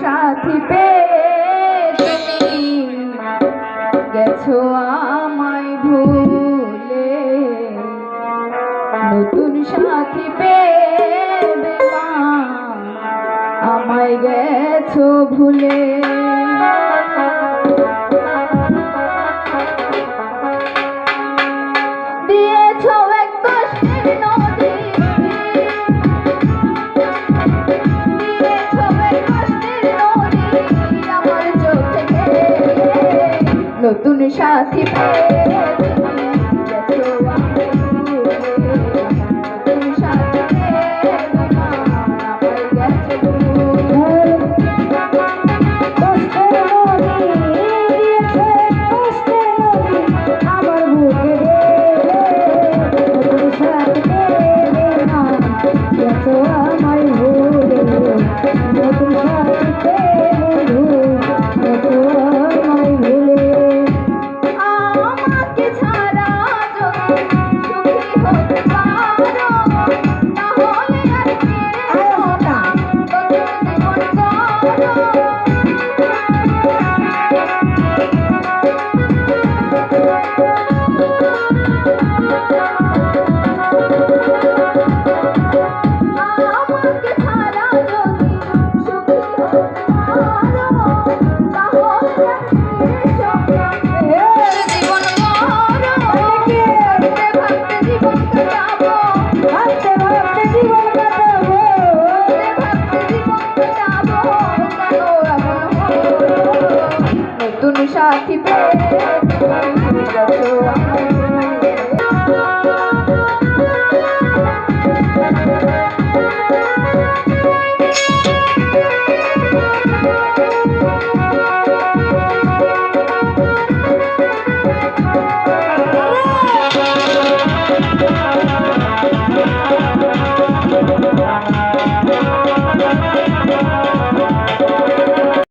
সাথী পেয়ে তুমি গেছো আমায় ভুলে, নতুন সাথী পেয়ে বেমান আমায় গেছো ভুলে। দিয়েছো এক কষ্টের নদী, দিয়েছো এক কষ্টের নদী আমার চোখে গেলে, নতুন সাথী পেয়ে তুমি গেছো আমায় ভুলে, নতুন সাথী পেয়ে বেমান আমায় গেছো ভুলে। নতুন সাথী পেয়ে তুমি গেছো।